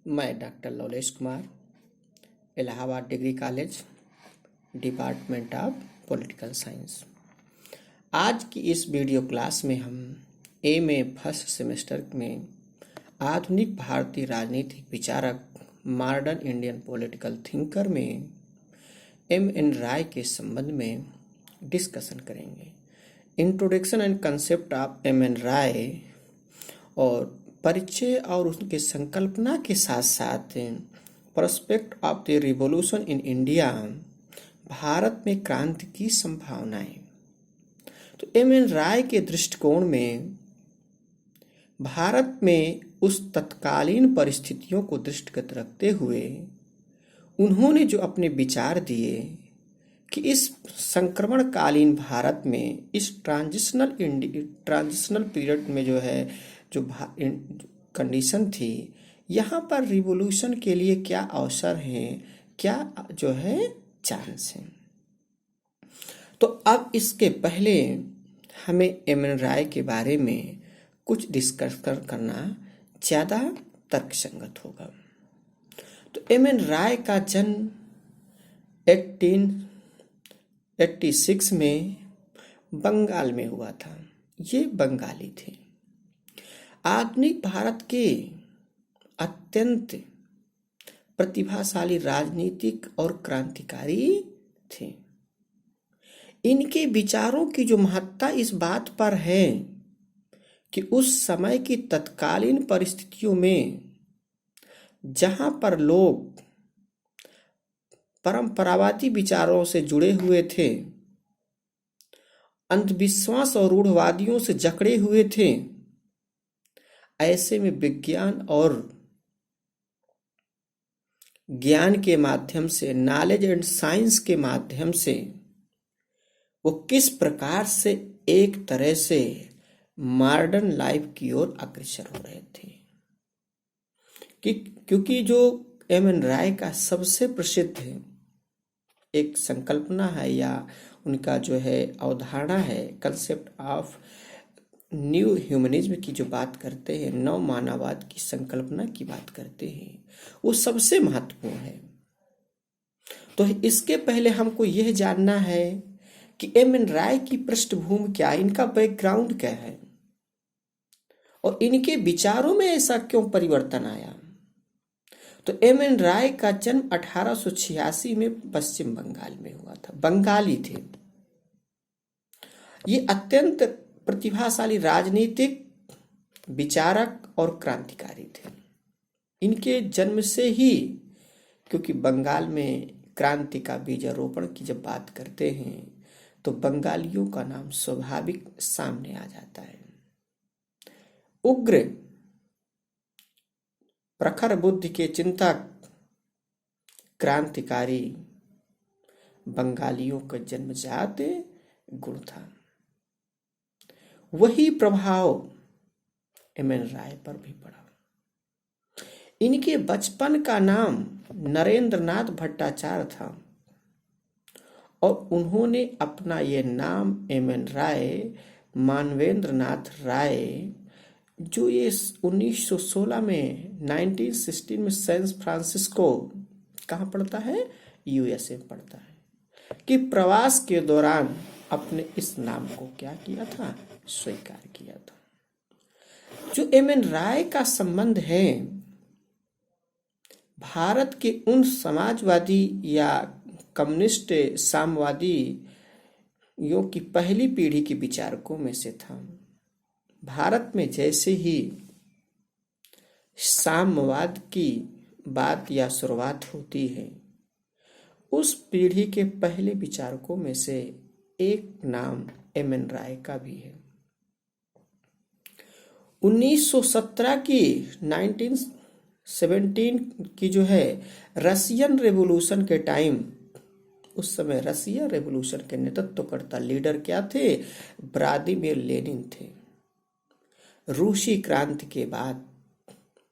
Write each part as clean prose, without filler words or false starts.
मैं doctor Laulesh Kumar, Allahabad degree college, department of political science. आज की इस वीडियो क्लास में हम एमए फर्स्ट सेमेस्टर में आधुनिक भारतीय राजनीतिक विचारक, मॉडर्न इंडियन पॉलिटिकल थिंकर में एम.एन. राय के संबंध में डिस्कशन करेंगे। Introduction and concept of M N. Roy और परिचय और उसके संकल्पना के साथ साथ prospect of the revolution in India, Bharat में क्रांति की संभावनाएं। तो एम.एन. राय के दृष्टिकोण में भारत में उस तत्कालीन परिस्थितियों को दृष्टिगत रखते हुए उन्होंने जो अपने विचार दिए कि इस संक्रमणकालीन भारत में, इस ट्रांजिशनल पीरियड में जो कंडीशन थी, यहाँ पर रिवॉल्यूशन के लिए क्या अवसर हैं, क्या चांस हैं। तो अब इसके पहले हमें एम.एन. राय के बारे में कुछ डिस्कस करना ज़्यादा तर्कसंगत होगा। तो एम.एन. राय का जन्म 1886 में बंगाल में हुआ था। ये बंगाली थे। आधुनिक भारत के अत्यंत प्रतिभाशाली राजनीतिक और क्रांतिकारी थे। इनके विचारों की जो महत्ता इस बात पर है कि उस समय की तत्कालीन परिस्थितियों में जहां पर लोग परंपरावादी विचारों से जुड़े हुए थे, अंधविश्वास और रूढ़वादियों से जकड़े हुए थे, ऐसे में विज्ञान और ज्ञान के माध्यम से, नॉलेज एंड साइंस के माध्यम से वो किस प्रकार से एक तरह से मॉडर्न लाइफ की ओर अग्रसर हो रहे थे। क्योंकि जो एम.एन. राय का सबसे प्रसिद्ध एक संकल्पना है या उनका अवधारणा है, कंसेप्ट ऑफ न्यू ह्यूमनिज्म की जो बात करते हैं, नव मानववाद की संकल्पना की बात करते हैं, वो सबसे महत्वपूर्ण है। तो इसके पहले हमको यह जानना है कि एम.एन. राय की पृष्ठभूमि क्या है, इनका बैकग्राउंड क्या है और इनके विचारों में ऐसा क्यों परिवर्तन आया। तो एम.एन. राय का जन्म 1886 में पश्चिम बंगाल में हुआ था। बंगाली थे। ये अत्यंत प्रतिभाशाली राजनीतिक विचारक और क्रांतिकारी थे। इनके जन्म से ही, क्योंकि बंगाल में क्रांति का बीजारोपण की जब बात करते हैं तो बंगालियों का नाम स्वाभाविक सामने आ जाता है। उग्र प्रखर बुद्धि के चिंतक क्रांतिकारी बंगालियों का जन्मजात गुण था। वही प्रभाव एम.एन. राय पर भी पड़ा। इनके बचपन का नाम नरेंद्रनाथ भट्टाचार्य था और उन्होंने अपना ये नाम एम.एन. राय मानवेंद्रनाथ राय, जो ये 1916 में 1916 में सैन फ्रांसिस्को कहाँ पढ़ता है, यूएसए में पढ़ता है, कि प्रवास के दौरान अपने इस नाम को क्या किया था, स्वीकार किया था। जो एम.एन. राय का संबंध है भारत के उन समाजवादी या कम्युनिस्ट साम्यवादियों की पहली पीढ़ी के विचारकों में से था। भारत में जैसे ही साम्यवाद की बात या शुरुआत होती है, उस पीढ़ी के पहले विचारकों में से एक नाम एम.एन. राय का भी है। 1917 की 1917 की रशियन रेवोल्यूशन के टाइम, उस समय रसिया रेवोल्यूशन के नेतृत्वकर्ता लीडर क्या थे, व्लादिमीर लेनिन थे। रूसी क्रांति के बाद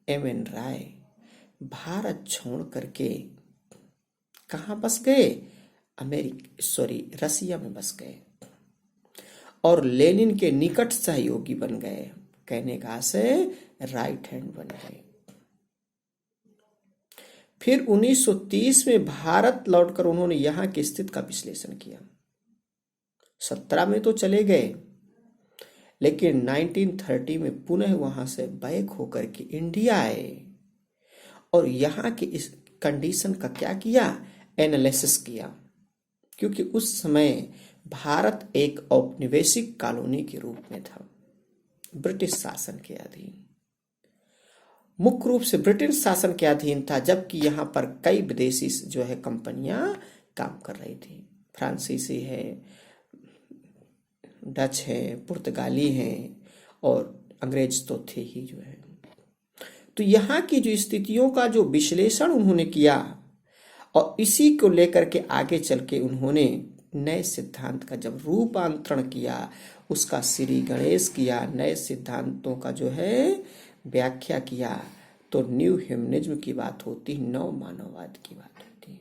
एम.एन. राय भारत छोड़ करके कहाँ बस गए, रसिया में बस गए और लेनिन के निकट सहयोगी बन गए। कहने का से राइट हैंड बन गए। फिर 1930 में भारत लौटकर उन्होंने यहाँ की स्थिति का विश्लेषण किया। 17 में तो चले गए, लेकिन 1930 में पुनः वहां से बैक होकर के इंडिया आए और यहाँ की इस कंडीशन का क्या किया, एनालिसिस किया। क्योंकि उस समय भारत एक औपनिवेशिक कॉलोनी के रूप में था, ब्रिटिश शासन के अधीन, मुख्य रूप से ब्रिटिश शासन के अधीन था, जबकि यहाँ पर कई विदेशी जो है कंपनियां काम कर रही थी। फ्रांसीसी है, डच है, पुर्तगाली हैं और अंग्रेज तो थे ही जो है। तो यहाँ की जो स्थितियों का जो विश्लेषण उन्होंने किया और इसी को लेकर के आगे चल के उन्होंने नए सिद्धांत का जब रूपांतरण किया, उसका श्री गणेश किया, नए सिद्धांतों का जो है व्याख्या किया, तो न्यू ह्यूमनिज्म की बात होती, नव मानववाद की बात होती।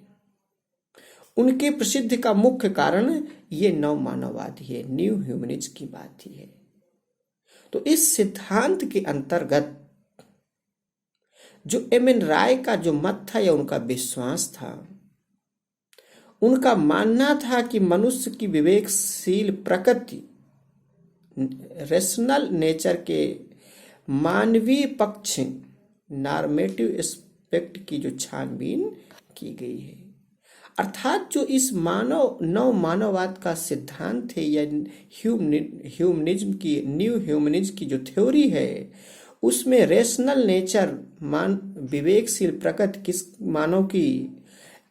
उनके प्रसिद्ध का मुख्य कारण ये नव मानववाद ही है, न्यू ह्यूमनिज्म की बात ही है। तो इस सिद्धांत के अंतर्गत जो एम एन राय का जो मत था या उनका विश्वास था, उनका मानना था कि मनुष्य की विवेकशील प्रकृति, रेशनल नेचर के मानवीय पक्ष, नॉर्मेटिव एस्पेक्ट की जो छानबीन की गई है। अर्थात जो इस नव मानववाद का सिद्धांत है या ह्यूमनिज्म की, न्यू ह्यूमनिज्म की जो थ्योरी है, उसमें रेशनल नेचर, विवेकशील प्रकृति किस मानव की,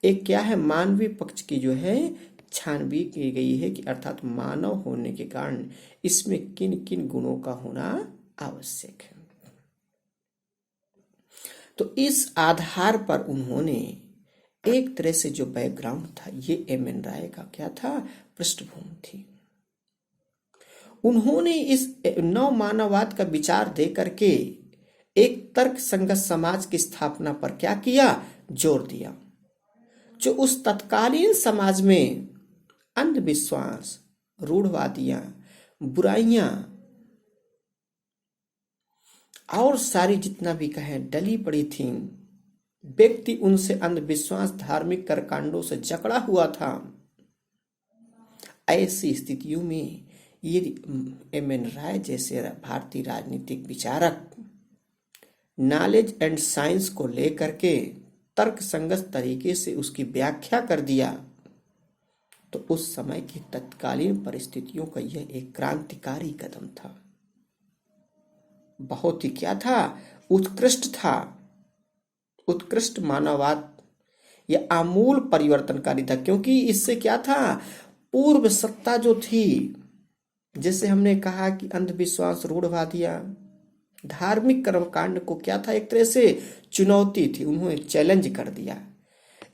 एक क्या है, मानवीय पक्ष की जो है छानबीन की गई है कि अर्थात मानव होने के कारण इसमें किन किन गुणों का होना आवश्यक है। तो इस आधार पर उन्होंने एक तरह से जो बैकग्राउंड था, ये एम एन राय का क्या था, पृष्ठभूमि थी। उन्होंने इस नव मानववाद का विचार दे करके एक तर्क संगत समाज की स्थापना पर क्या किया, जोर दिया, जो उस तत्कालीन समाज में अंधविश्वास, रूढ़वादियां, बुराइयां और सारी जितना भी कहें डली पड़ी थी, व्यक्ति उनसे अंधविश्वास, धार्मिक कर्मकांडों से जकड़ा हुआ था। ऐसी स्थितियों में ये एम एन राय जैसे भारतीय राजनीतिक विचारक नॉलेज एंड साइंस को लेकर के तर्क संगत तरीके से उसकी व्याख्या कर दिया, तो उस समय की तत्कालीन परिस्थितियों का यह एक क्रांतिकारी कदम था। बहुत ही क्या था, उत्कृष्ट था, उत्कृष्ट मानववाद, यह आमूल परिवर्तनकारी था। क्योंकि इससे क्या था, पूर्व सत्ता जो थी, जैसे हमने कहा कि अंधविश्वास, रूढ़वादियां, धार्मिक कर्मकांड को क्या था, एक तरह से चुनौती थी, उन्होंने चैलेंज कर दिया,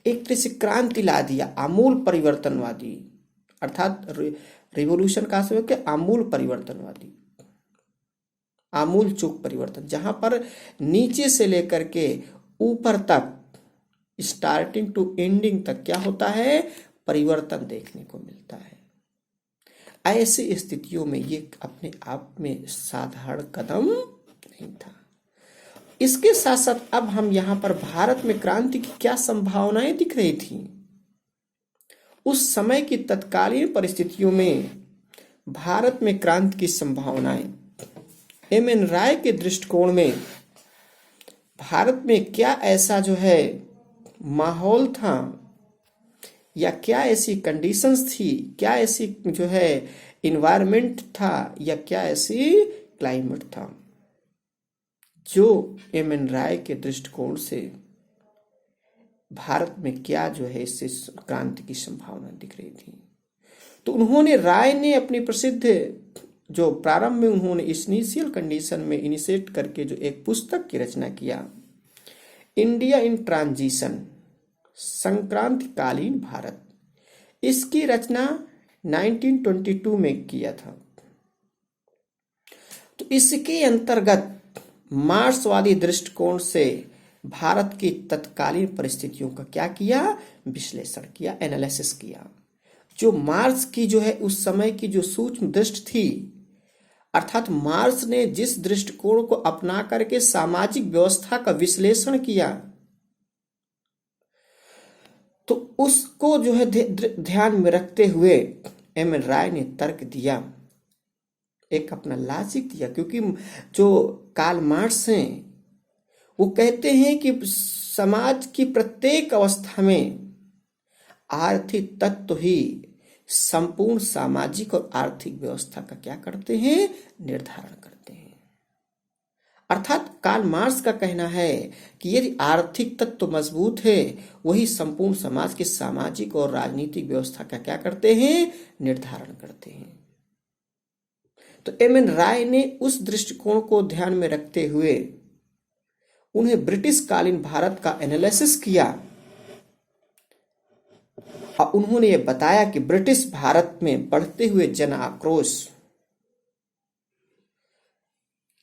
एक तरह से क्रांति ला दिया, आमूल परिवर्तनवादी, अर्थात रिवोल्यूशन का समय के आमूल परिवर्तनवादी, आमूल चूक परिवर्तन, जहां पर नीचे से लेकर के ऊपर तक, स्टार्टिंग टू एंडिंग तक क्या होता है, परिवर्तन देखने को मिलता है। ऐसी स्थितियों में ये अपने आप में साधारण कदम नहीं था। इसके साथ साथ अब हम यहाँ पर भारत में क्रांति की क्या संभावनाएं दिख रही थी, उस समय की तत्कालीन परिस्थितियों में भारत में क्रांति की संभावनाएं, एम एन राय के दृष्टिकोण में भारत में क्या ऐसा जो है माहौल था, या क्या ऐसी कंडीशंस थी, क्या ऐसी जो है इन्वायरमेंट था, या क्या ऐसी क्लाइमेट था, जो एम एन राय के दृष्टिकोण से भारत में क्या जो है इससे क्रांति की संभावना दिख रही थी। तो उन्होंने, राय ने अपनी प्रसिद्ध जो प्रारंभ में उन्होंने इनिशियल कंडीशन में इनिशिएट करके जो एक पुस्तक की रचना किया, इंडिया इन ट्रांजिशन, संक्रांतिकालीन भारत, इसकी रचना 1922 में किया था। तो इसके अंतर्गत मार्क्सवादी दृष्टिकोण से भारत की तत्कालीन परिस्थितियों का क्या किया, विश्लेषण किया, एनालिसिस किया। जो मार्क्स की जो है उस समय की जो सूक्ष्म दृष्टि थी, अर्थात मार्क्स ने जिस दृष्टिकोण को अपना करके सामाजिक व्यवस्था का विश्लेषण किया, तो उसको जो है ध्यान में रखते हुए एम एन राय ने तर्क दिया, एक अपना लॉजिक दिया। क्योंकि जो कार्ल मार्क्स हैं वो कहते हैं कि समाज की प्रत्येक अवस्था में आर्थिक तत्व ही संपूर्ण सामाजिक और आर्थिक व्यवस्था का क्या करते हैं, निर्धारण करते हैं। अर्थात कार्ल मार्क्स का कहना है कि यदि आर्थिक तत्व मजबूत है वही संपूर्ण समाज के सामाजिक और राजनीतिक व्यवस्था का क्या करते हैं, निर्धारण करते हैं। तो एम एन राय ने उस दृष्टिकोण को ध्यान में रखते हुए उन्हें ब्रिटिश कालीन भारत का एनालिसिस किया और उन्होंने ये बताया कि ब्रिटिश भारत में बढ़ते हुए जन आक्रोश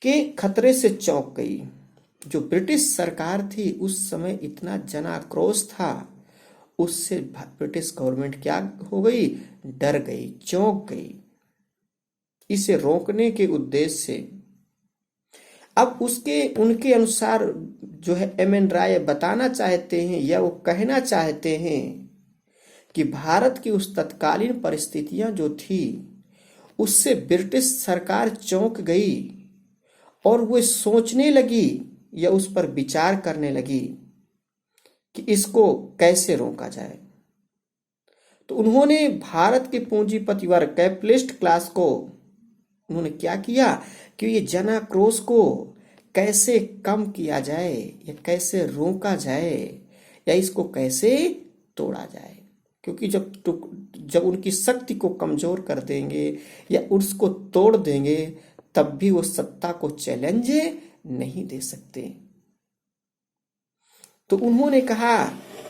के खतरे से चौंक गई। जो ब्रिटिश सरकार थी उस समय इतना जन आक्रोश था, उससे ब्रिटिश गवर्नमेंट क्या हो गई, डर गई, चौंक गई। इसे रोकने के उद्देश्य से अब उनके अनुसार जो है एम एन राय बताना चाहते हैं या वो कहना चाहते हैं कि भारत की उस तत्कालीन परिस्थितियां जो थी उससे ब्रिटिश सरकार चौंक गई और वो सोचने लगी या उस पर विचार करने लगी कि इसको कैसे रोका जाए। तो उन्होंने भारत के पूंजीपति वर्ग कैपिटलिस्ट क्लास को उन्होंने क्या किया कि ये जनाक्रोश को कैसे कम किया जाए या कैसे रोका जाए या इसको कैसे तोड़ा जाए। क्योंकि जब उनकी शक्ति को कमजोर कर देंगे या उसको तोड़ देंगे तब भी वो सत्ता को चैलेंज नहीं दे सकते। तो उन्होंने कहा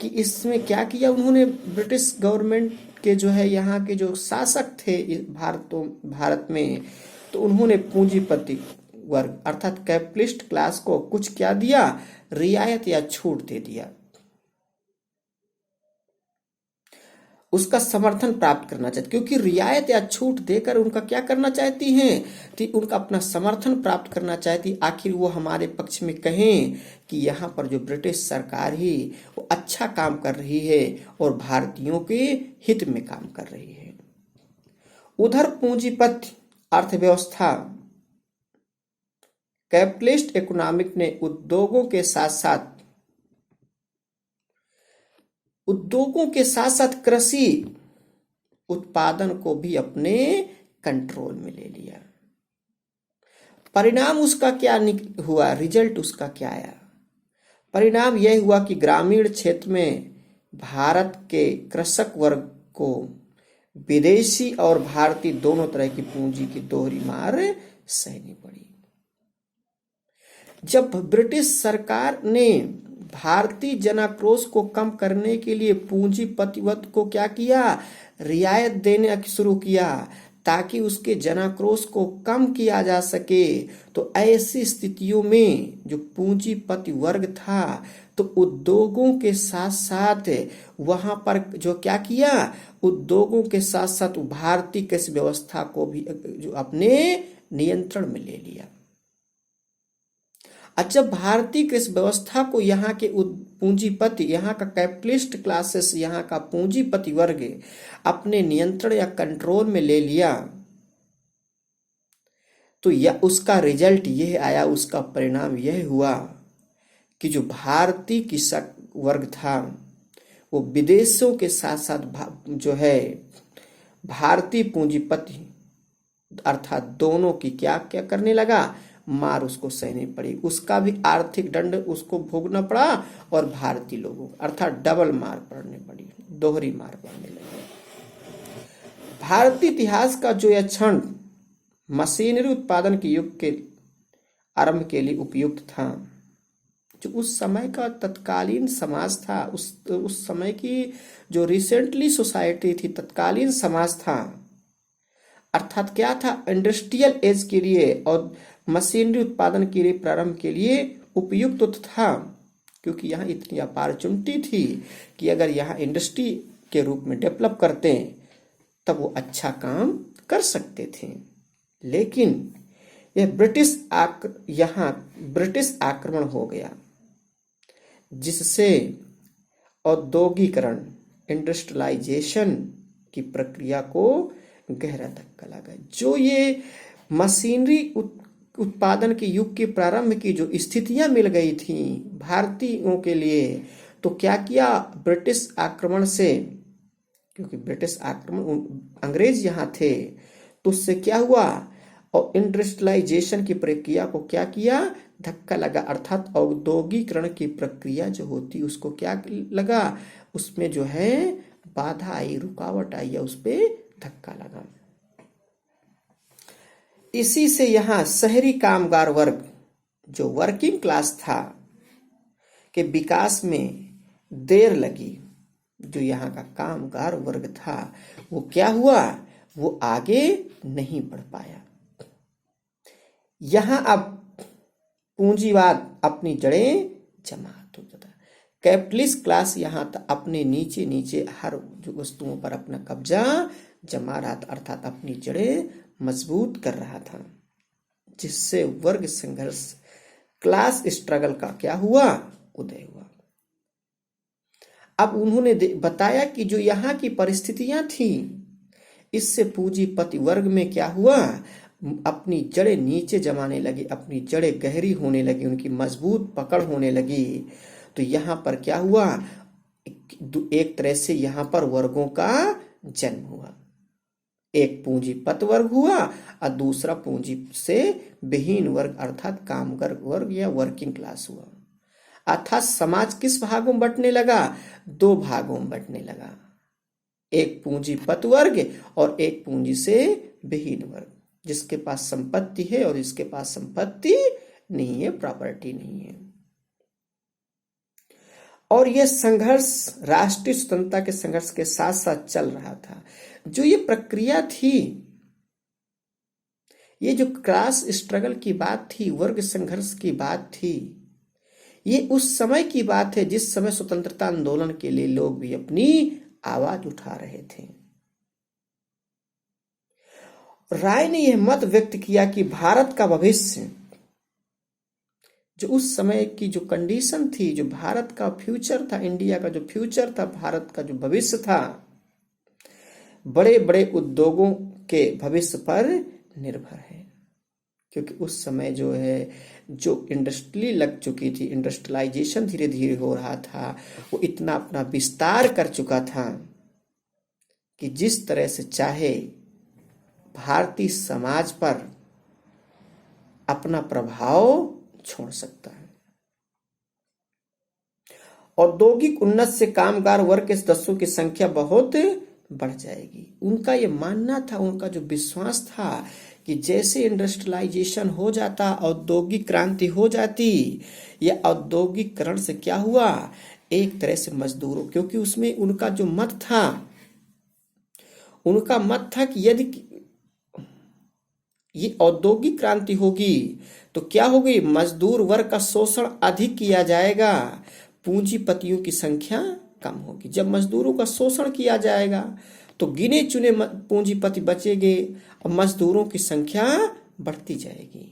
कि इसमें क्या किया, उन्होंने ब्रिटिश गवर्नमेंट के जो है यहाँ के जो शासक थे भारत में, तो उन्होंने पूंजीपति वर्ग अर्थात कैपिटलिस्ट क्लास को कुछ क्या दिया, रियायत या छूट दे दिया। उसका समर्थन प्राप्त करना चाहती, क्योंकि रियायत या छूट देकर उनका क्या करना चाहती हैं, तो उनका अपना समर्थन प्राप्त करना चाहती। आखिर वो हमारे पक्ष में कहें कि यहाँ पर जो ब्रिटिश सरकार ही वो अच्छा काम कर रही है और भारतीयों के हित में काम कर रही है। उधर पूंजीपति अर्थव्यवस्था कैपिटलिस्ट इकोनॉमिक ने उद्योगों के साथ साथ कृषि उत्पादन को भी अपने कंट्रोल में ले लिया। परिणाम उसका क्या हुआ, रिजल्ट उसका क्या आया? परिणाम यह हुआ कि ग्रामीण क्षेत्र में भारत के कृषक वर्ग को विदेशी और भारतीय दोनों तरह की पूंजी की दोहरी मार सहनी पड़ी। जब ब्रिटिश सरकार ने भारतीय जनाक्रोश को कम करने के लिए पूंजीपति वर्ग को क्या किया, रियायत देने शुरू किया ताकि उसके जनाक्रोश को कम किया जा सके। तो ऐसी स्थितियों में जो पूंजीपति वर्ग था तो उद्योगों के साथ साथ वहां पर जो क्या किया, उद्योगों के साथ साथ भारतीय कृषि व्यवस्था को भी जो अपने नियंत्रण में ले लिया। अच्छा, भारतीय कृषि व्यवस्था को यहाँ के पूंजीपति, यहाँ का कैपिटलिस्ट क्लासेस, यहाँ का पूंजीपति वर्ग अपने नियंत्रण या कंट्रोल में ले लिया तो यह उसका रिजल्ट यह आया, उसका परिणाम यह हुआ कि जो भारतीय कृषक वर्ग था वो विदेशों के साथ साथ जो है भारतीय पूंजीपति अर्थात दोनों की क्या क्या करने लगा, मार उसको सहनी पड़ी। उसका भी आर्थिक दंड उसको भोगना पड़ा और भारतीय लोगों अर्थात डबल मार पड़ने पड़ी, दोहरी मार पड़ने लगी। भारतीय इतिहास का जो यह क्षण मशीनरी उत्पादन के युग के आरंभ के लिए उपयुक्त था। जो उस समय का तत्कालीन समाज था, उस समय की जो रिसेंटली सोसाइटी थी, तत्कालीन समाज था, अर्थात क्या था, इंडस्ट्रियल एज के लिए और मशीनरी उत्पादन के लिए प्रारंभ के लिए उपयुक्त था। क्योंकि यहाँ इतनी अपॉर्चुनिटी थी कि अगर यहाँ इंडस्ट्री के रूप में डेवलप करते तब वो अच्छा काम कर सकते थे। लेकिन यह ब्रिटिश आक्रमण हो गया जिससे औद्योगिकरण, इंडस्ट्रियलाइजेशन की प्रक्रिया को गहरा धक्का लगा। जो ये मशीनरी उत्पादन के युग के प्रारंभ की जो स्थितियां मिल गई थी भारतीयों के लिए, तो क्या किया ब्रिटिश आक्रमण से, क्योंकि ब्रिटिश आक्रमण अंग्रेज यहाँ थे, तो उससे क्या हुआ, और इंडस्ट्रियलाइजेशन की प्रक्रिया को क्या किया, धक्का लगा। अर्थात औद्योगिकरण की प्रक्रिया जो होती उसको क्या लगा, उसमें जो है बाधा आई, रुकावट आई या उस पर धक्का लगा। इसी से यहाँ शहरी कामगार वर्ग जो वर्किंग क्लास था के विकास में देर लगी। जो यहाँ का कामगार वर्ग था वो क्या हुआ, वो आगे नहीं बढ़ पाया। यहाँ अब पूंजीवाद अपनी जड़ें जमा हो जाता। कैपिटलिस्ट क्लास यहाँ तक अपने नीचे नीचे हर जो वस्तुओं पर अपना कब्जा जमा रहा था, अर्थात अपनी जड़ें मजबूत कर रहा था, जिससे वर्ग संघर्ष क्लास स्ट्रगल का क्या हुआ, उदय हुआ। अब उन्होंने बताया कि जो यहाँ की परिस्थितियां थी इससे पूंजीपति वर्ग में क्या हुआ, अपनी जड़ें नीचे जमाने लगी, अपनी जड़ें गहरी होने लगी, उनकी मजबूत पकड़ होने लगी। तो यहाँ पर क्या हुआ, एक तरह से यहाँ पर वर्गों का जन्म हुआ। एक पूंजीपत वर्ग हुआ और दूसरा पूंजी से विहीन वर्ग अर्थात कामगार वर्ग या वर्किंग क्लास हुआ। अर्थात समाज किस भागों में बंटने लगा, दो भागों में बंटने लगा, एक पूंजीपत वर्ग और एक पूंजी से विहीन वर्ग, जिसके पास संपत्ति है और इसके पास संपत्ति नहीं है, प्रॉपर्टी नहीं है। और यह संघर्ष राष्ट्रीय स्वतंत्रता के संघर्ष के साथ साथ चल रहा था। जो ये प्रक्रिया थी, ये जो क्लास स्ट्रगल की बात थी, वर्ग संघर्ष की बात थी, ये उस समय की बात है जिस समय स्वतंत्रता आंदोलन के लिए लोग भी अपनी आवाज उठा रहे थे। राय ने यह मत व्यक्त किया कि भारत का भविष्य, जो उस समय की जो कंडीशन थी, जो भारत का फ्यूचर था, इंडिया का जो फ्यूचर था, भारत का जो भविष्य था, बड़े बड़े उद्योगों के भविष्य पर निर्भर है। क्योंकि उस समय जो है जो इंडस्ट्री लग चुकी थी, इंडस्ट्रियलाइजेशन धीरे धीरे हो रहा था, वो इतना अपना विस्तार कर चुका था कि जिस तरह से चाहे भारतीय समाज पर अपना प्रभाव छोड़ सकता है। औद्योगिक उन्नति से कामगार वर्ग के सदस्यों की संख्या बहुत बढ़ जाएगी। उनका ये मानना था, उनका जो विश्वास था कि जैसे इंडस्ट्रियलाइजेशन हो जाता, औद्योगिक क्रांति हो जाती, या औद्योगिकरण से क्या हुआ, एक तरह से मजदूरों, क्योंकि उसमें उनका जो मत था, उनका मत था कि यदि ये औद्योगिक क्रांति होगी तो क्या होगी, मजदूर वर्ग का शोषण अधिक किया जाएगा, पूंजीपतियों की संख्या कम होगी। जब मजदूरों का शोषण किया जाएगा तो गिने चुने पूंजीपति बचेंगे और मजदूरों की संख्या बढ़ती जाएगी।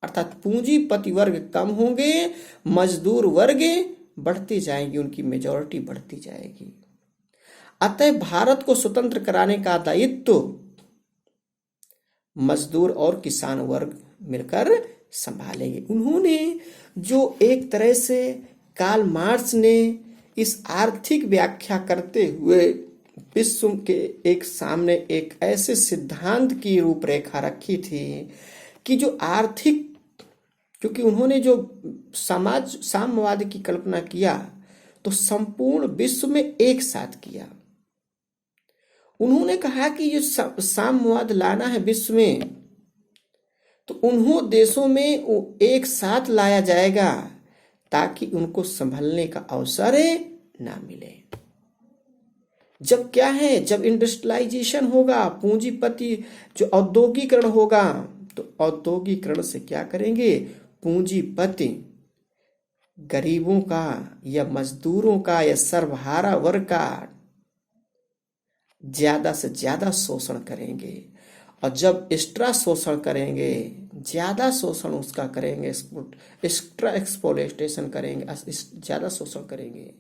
अर्थात पूंजीपति वर्ग कम होंगे, मजदूर वर्ग बढ़ती जाएंगी, उनकी मेजॉरिटी बढ़ती जाएगी। अतः भारत को स्वतंत्र कराने का दायित्व मजदूर और किसान वर्ग मिलकर संभालेंगे। उन्होंने जो एक तरह से कार्ल मार्क्स ने इस आर्थिक व्याख्या करते हुए विश्व के एक सामने एक ऐसे सिद्धांत की रूपरेखा रखी थी कि जो आर्थिक, क्योंकि उन्होंने जो समाज साम्यवाद की कल्पना किया तो संपूर्ण विश्व में एक साथ किया। उन्होंने कहा कि ये साम्यवाद लाना है विश्व में तो उन्होंने देशों में एक साथ लाया जाएगा ताकि उनको संभलने का अवसर ना मिले। जब क्या है, जब इंडस्ट्रियलाइजेशन होगा, पूंजीपति जो औद्योगिकरण होगा, तो औद्योगिकरण से क्या करेंगे, पूंजीपति गरीबों का या मजदूरों का या सर्वहारा वर्ग का ज्यादा से ज्यादा शोषण करेंगे। और जब एक्स्ट्रा शोषण करेंगे, ज्यादा शोषण उसका करेंगे, एक्स्ट्रा एक्सप्लॉयटेशन करेंगे, ज्यादा शोषण करेंगे,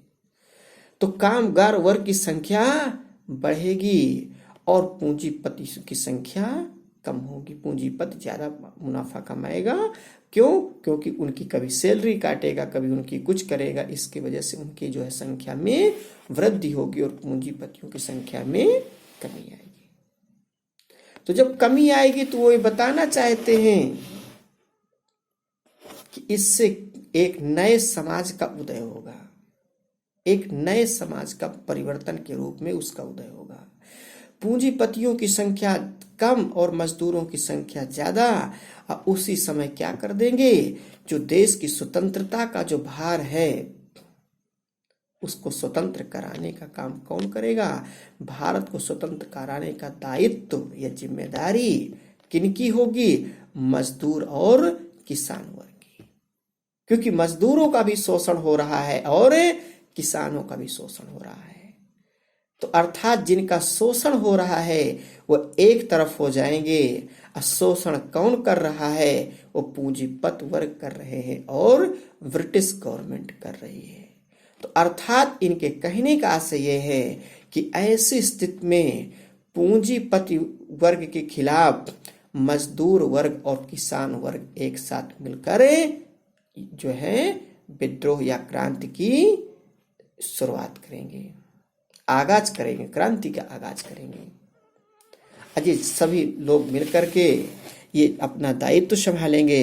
तो कामगार वर्ग की संख्या बढ़ेगी और पूंजीपति की संख्या कम होगी। पूंजीपति ज्यादा मुनाफा कमाएगा। क्यों? क्योंकि उनकी कभी सैलरी काटेगा, कभी उनकी कुछ करेगा, इसकी वजह से उनकी जो है संख्या में वृद्धि होगी और पूंजीपतियों की संख्या में कमी आएगी। तो जब कमी आएगी तो वो ये बताना चाहते हैं कि इससे एक नए समाज का उदय होगा, एक नए समाज का परिवर्तन के रूप में उसका उदय होगा। पूंजीपतियों की संख्या कम और मजदूरों की संख्या ज्यादा। उसी समय क्या कर देंगे, जो देश की स्वतंत्रता का जो भार है उसको स्वतंत्र कराने का काम कौन करेगा? भारत को स्वतंत्र कराने का दायित्व या जिम्मेदारी किनकी होगी? मजदूर और किसान वर्ग की। क्योंकि मजदूरों का भी शोषण हो रहा है और किसानों का भी शोषण हो रहा है। तो अर्थात जिनका शोषण हो रहा है वो एक तरफ हो जाएंगे, और शोषण कौन कर रहा है? वो पूंजीपत वर्ग कर रहे हैं और ब्रिटिश गवर्नमेंट कर रही है। तो अर्थात इनके कहने का आशय यह है कि ऐसी स्थिति में पूंजीपति वर्ग के खिलाफ मजदूर वर्ग और किसान वर्ग एक साथ मिलकर जो है विद्रोह या क्रांति की शुरुआत करेंगे, आगाज करेंगे, क्रांति का आगाज करेंगे। अजय सभी लोग मिलकर के ये अपना दायित्व संभालेंगे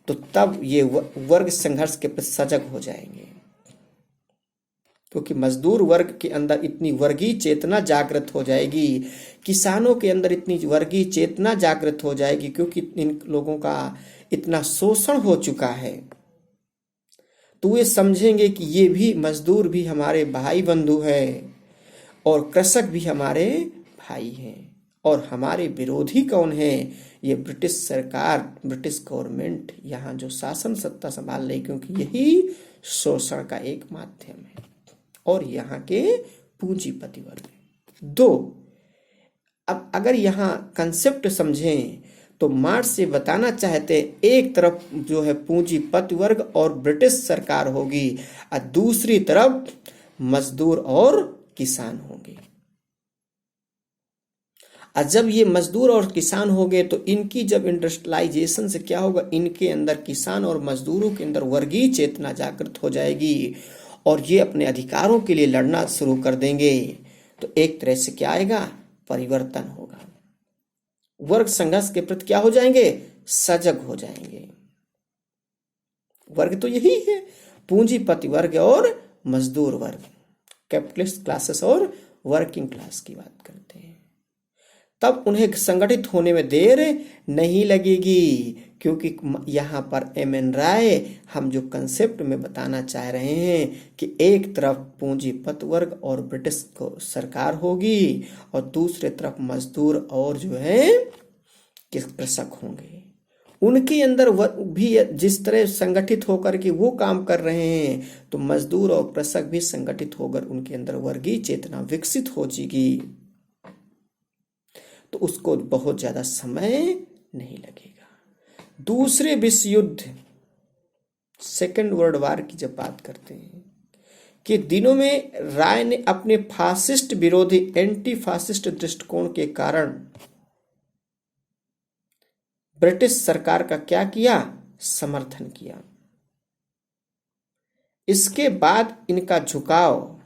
तो तब ये वर्ग संघर्ष के प्रति सजग हो जाएंगे। क्योंकि मजदूर वर्ग के अंदर इतनी वर्गीय चेतना जागृत हो जाएगी, किसानों के अंदर इतनी वर्गीय चेतना जागृत हो जाएगी, क्योंकि इन लोगों का इतना शोषण हो चुका है। तो वे समझेंगे कि ये भी मजदूर भी हमारे भाई बंधु हैं और कृषक भी हमारे भाई हैं, और हमारे विरोधी कौन है? ये ब्रिटिश सरकार, ब्रिटिश गवर्नमेंट यहाँ जो शासन सत्ता संभाल रही, क्योंकि यही शोषण का एक माध्यम है, और यहाँ के पूंजीपति वर्ग। दो, अब अगर यहाँ कंसेप्ट समझें तो मार्क्स ये बताना चाहते, एक तरफ जो है पूंजीपति वर्ग और ब्रिटिश सरकार होगी और दूसरी तरफ मजदूर और किसान होंगे। और जब ये मजदूर और किसान होंगे तो इनकी जब इंडस्ट्रियलाइजेशन से क्या होगा, इनके अंदर किसान और मजदूरों के अंदर वर्गीय चेतना जागृत हो जाएगी और ये अपने अधिकारों के लिए लड़ना शुरू कर देंगे। तो एक तरह से क्या आएगा, परिवर्तन होगा। वर्ग संघर्ष के प्रति क्या हो जाएंगे, सजग हो जाएंगे। वर्ग तो यही है, पूंजीपति वर्ग और मजदूर वर्ग, कैपिटलिस्ट क्लासेस और वर्किंग क्लास की बात करते हैं। तब उन्हें संगठित होने में देर नहीं लगेगी, क्योंकि यहाँ पर एम.एन. राय हम जो कंसेप्ट में बताना चाह रहे हैं कि एक तरफ पूंजीपत वर्ग और ब्रिटिश सरकार होगी और दूसरे तरफ मजदूर और जो है कृषक होंगे। उनके अंदर भी जिस तरह संगठित होकर के वो काम कर रहे हैं, तो मजदूर और कृषक भी संगठित होकर उनके अंदर वर्गीय चेतना विकसित हो जाएगी। तो उसको बहुत ज्यादा समय नहीं लगेगा। दूसरे विश्व युद्ध, सेकेंड वर्ल्ड वॉर की जब बात करते हैं कि दिनों में राय ने अपने फासिस्ट विरोधी एंटी फासिस्ट दृष्टिकोण के कारण ब्रिटिश सरकार का क्या किया, समर्थन किया। इसके बाद इनका झुकाव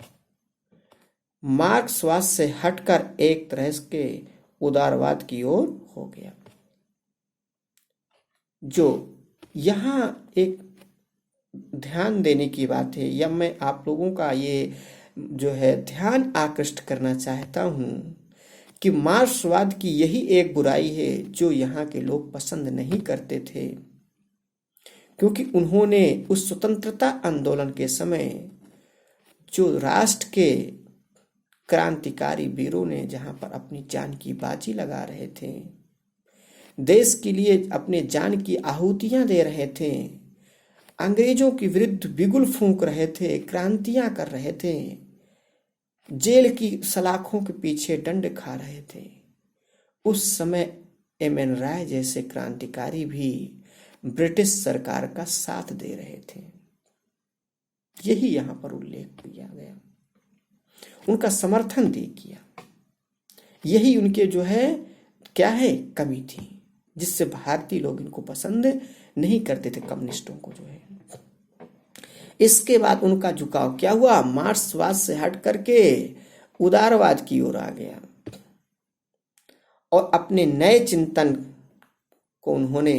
मार्क्सवाद से हटकर एक तरह के उदारवाद की ओर हो गया। जो यहाँ एक ध्यान देने की बात है, या मैं आप लोगों का ये जो है ध्यान आकृष्ट करना चाहता हूँ कि मार्क्सवाद की यही एक बुराई है जो यहाँ के लोग पसंद नहीं करते थे, क्योंकि उन्होंने उस स्वतंत्रता आंदोलन के समय जो राष्ट्र के क्रांतिकारी वीरों ने जहाँ पर अपनी जान की बाजी लगा रहे थे, देश के लिए अपने जान की आहुतियां दे रहे थे, अंग्रेजों के विरुद्ध बिगुल फूंक रहे थे, क्रांतियां कर रहे थे, जेल की सलाखों के पीछे दंड खा रहे थे, उस समय एम.एन. राय जैसे क्रांतिकारी भी ब्रिटिश सरकार का साथ दे रहे थे। यही यहाँ पर उल्लेख किया गया। उनका समर्थन दे किया। यही उनके जो है क्या है कमी थी, जिससे भारतीय लोग इनको पसंद नहीं करते थे, कम्युनिस्टों को जो है। इसके बाद उनका झुकाव क्या हुआ, मार्क्सवाद से हट करके उदारवाद की ओर आ गया और अपने नए चिंतन को उन्होंने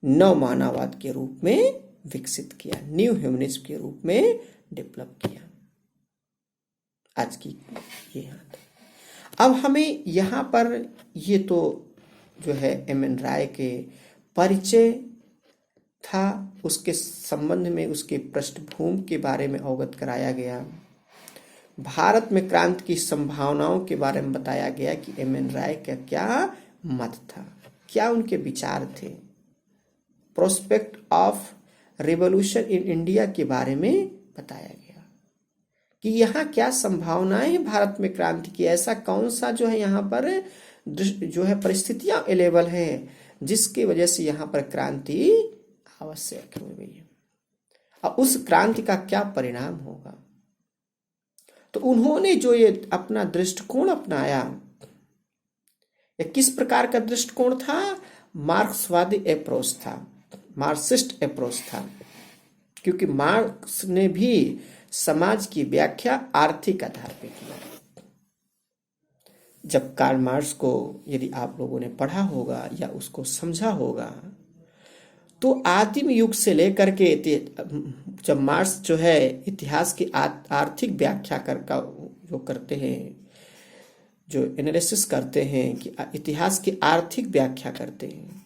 नव मानववाद के रूप में विकसित किया, न्यू ह्यूमनिज्म के रूप में डेवलप किया। आज की ये अब हमें यहाँ पर ये तो जो है एम.एन. राय के परिचय था, उसके संबंध में उसके पृष्ठभूमि के बारे में अवगत कराया गया। भारत में क्रांति की संभावनाओं के बारे में बताया गया कि एम.एन. राय का क्या मत था, क्या उनके विचार थे। Prospect of revolution in India के बारे में बताया गया कि यहाँ क्या संभावनाएं हैं भारत में क्रांति की, ऐसा कौन सा जो है यहाँ पर जो है परिस्थितियां अवेलेबल है जिसकी वजह से यहाँ पर क्रांति आवश्यक हो गई है, और उस क्रांति का क्या परिणाम होगा। तो उन्होंने जो ये अपना दृष्टिकोण अपनाया, ये किस प्रकार का दृष्टिकोण था, मार्क्सवादी अप्रोच था, मार्क्सिस्ट अप्रोच था, क्योंकि मार्क्स ने भी समाज की व्याख्या आर्थिक आधार पर किया। जब कार्ल मार्क्स को यदि आप लोगों ने पढ़ा होगा या उसको समझा होगा, तो आदिम युग से लेकर के जब मार्क्स जो है इतिहास की आर्थिक व्याख्या जो करते हैं, जो एनालिसिस करते हैं कि इतिहास की आर्थिक व्याख्या करते हैं,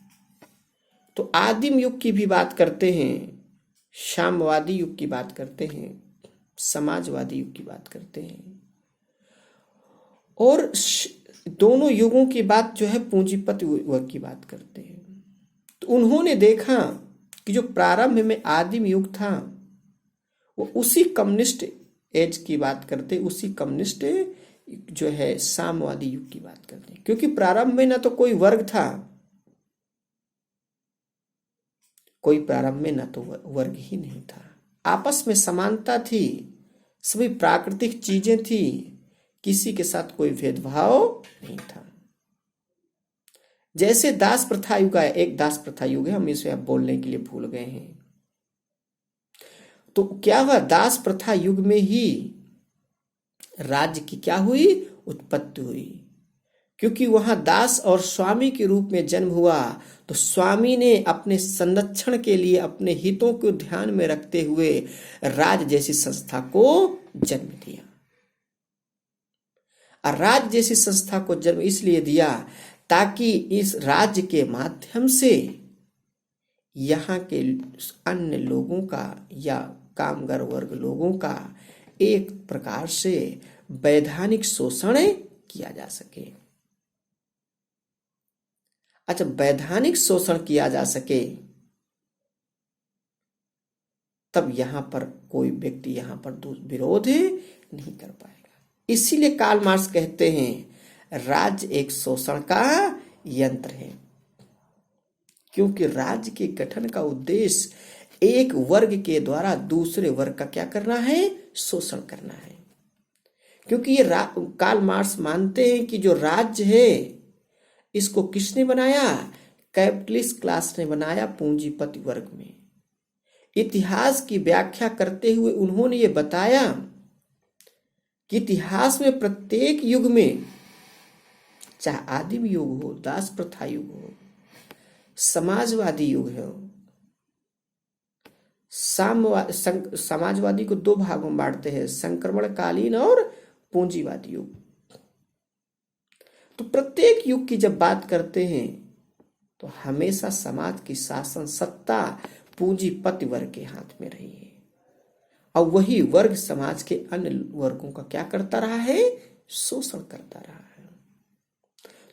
तो आदिम युग की भी बात करते हैं, साम्यवादी युग की बात करते हैं, समाजवादी युग की बात करते हैं, और दोनों युगों की बात जो है पूंजीपति वर्ग की बात करते हैं। तो उन्होंने देखा कि जो प्रारंभ में आदिम युग था वो उसी कम्युनिस्ट एज की बात करते, उसी कम्युनिस्ट जो है साम्यवादी युग की बात करते, क्योंकि प्रारंभ में ना तो कोई वर्ग था, कोई प्रारंभ में ना तो वर्ग ही नहीं था, आपस में समानता थी, सभी प्राकृतिक चीजें थी, किसी के साथ कोई भेदभाव नहीं था। जैसे दास प्रथा युग है, एक दास प्रथा युग है, हम इसे अब बोलने के लिए भूल गए हैं। तो क्या हुआ, दास प्रथा युग में ही राज्य की क्या हुई, उत्पत्ति हुई, क्योंकि वहां दास और स्वामी के रूप में जन्म हुआ। तो स्वामी ने अपने संरक्षण के लिए, अपने हितों को ध्यान में रखते हुए राज जैसी संस्था को जन्म दिया। और राज जैसी संस्था को जन्म इसलिए दिया ताकि इस राज्य के माध्यम से यहाँ के अन्य लोगों का या कामगार वर्ग लोगों का एक प्रकार से वैधानिक शोषण किया जा सके। अच्छा, वैधानिक शोषण किया जा सके तब यहां पर कोई व्यक्ति यहां पर विरोध नहीं कर पाएगा। इसीलिए कार्ल मार्क्स कहते हैं राज्य एक शोषण का यंत्र है, क्योंकि राज्य के गठन का उद्देश्य एक वर्ग के द्वारा दूसरे वर्ग का क्या करना है, शोषण करना है। क्योंकि ये कार्ल मार्क्स मानते हैं कि जो राज्य है इसको किसने बनाया, कैपिटलिस्ट क्लास ने बनाया, पूंजीपति वर्ग में। इतिहास की व्याख्या करते हुए उन्होंने ये बताया कि इतिहास में प्रत्येक युग में, चाहे आदिम युग हो, दास प्रथा युग हो, समाजवादी युग हो, समाजवादी को दो भागों में बांटते हैं, संक्रमणकालीन और पूंजीवादी युग। तो प्रत्येक युग की जब बात करते हैं तो हमेशा समाज की शासन सत्ता पूंजीपति वर्ग के हाथ में रही है, और वही वर्ग समाज के अन्य वर्गों का क्या करता रहा है, शोषण करता रहा है।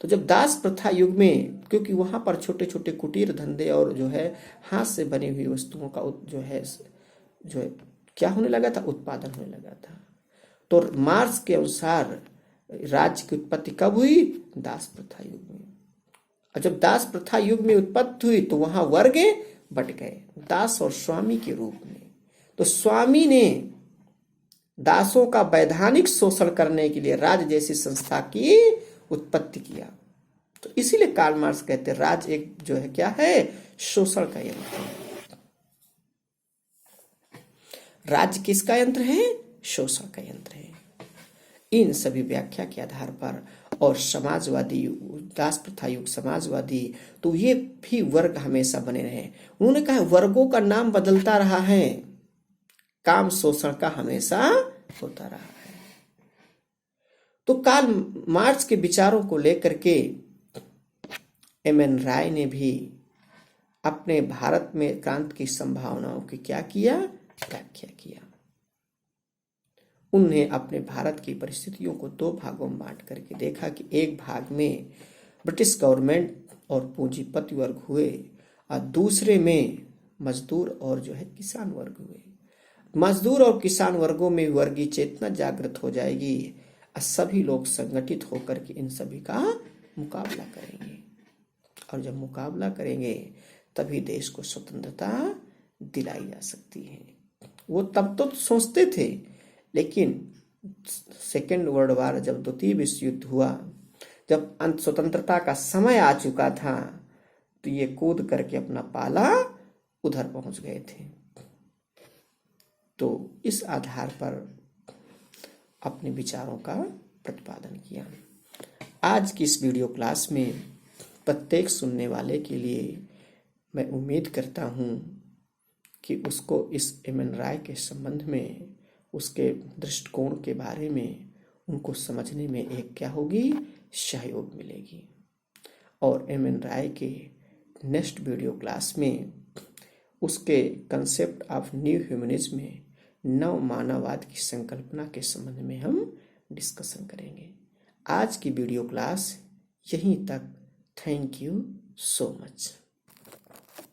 तो जब दास प्रथा युग में, क्योंकि वहां पर छोटे छोटे कुटीर धंधे और जो है हाथ से बनी हुई वस्तुओं का जो है क्या होने लगा था, उत्पादन होने लगा था। तो मार्क्स के अनुसार राज्य की उत्पत्ति कब हुई, दास प्रथा युग में। और जब दास प्रथा युग में उत्पत्ति हुई तो वहां वर्ग बट गए, दास और स्वामी के रूप में। तो स्वामी ने दासों का वैधानिक शोषण करने के लिए राज्य जैसी संस्था की उत्पत्ति किया। तो इसीलिए कार्ल मार्क्स कहते हैं राज्य एक जो है क्या है, शोषण का यंत्र है। राज्य किसका यंत्र है, शोषण का यंत्र है। इन सभी व्याख्या के आधार पर और समाजवादी दास प्रथा युग समाजवादी, तो ये भी वर्ग हमेशा बने रहे। उन्होंने कहा वर्गों का नाम बदलता रहा है, काम शोषण का हमेशा होता रहा है। तो कार्ल मार्क्स के विचारों को लेकर के एम.एन. राय ने भी अपने भारत में क्रांति की संभावनाओं की क्या किया, व्याख्या किया। उन्हें अपने भारत की परिस्थितियों को दो भागों में बांट करके देखा कि एक भाग में ब्रिटिश गवर्नमेंट और पूंजीपति वर्ग हुए और दूसरे में मजदूर और जो है किसान वर्ग हुए। मजदूर और किसान वर्गों में वर्गीय चेतना जागृत हो जाएगी और सभी लोग संगठित होकर के इन सभी का मुकाबला करेंगे, और जब मुकाबला करेंगे तभी देश को स्वतंत्रता दिलाई जा सकती है। वो तब तो सोचते थे, लेकिन सेकेंड वर्ल्ड वार जब द्वितीय विश्व युद्ध हुआ, जब अंत स्वतंत्रता का समय आ चुका था, तो ये कूद करके अपना पाला उधर पहुंच गए थे। तो इस आधार पर अपने विचारों का प्रतिपादन किया। आज की इस वीडियो क्लास में प्रत्येक सुनने वाले के लिए मैं उम्मीद करता हूँ कि उसको इस एम.एन. राय के संबंध में, उसके दृष्टिकोण के बारे में उनको समझने में एक क्या होगी, सहयोग मिलेगी। और एम.एन. राय के नेक्स्ट वीडियो क्लास में उसके कंसेप्ट ऑफ न्यू ह्यूमनिज्म में नव मानववाद की संकल्पना के संबंध में हम डिस्कशन करेंगे। आज की वीडियो क्लास यहीं तक। Thank you so much.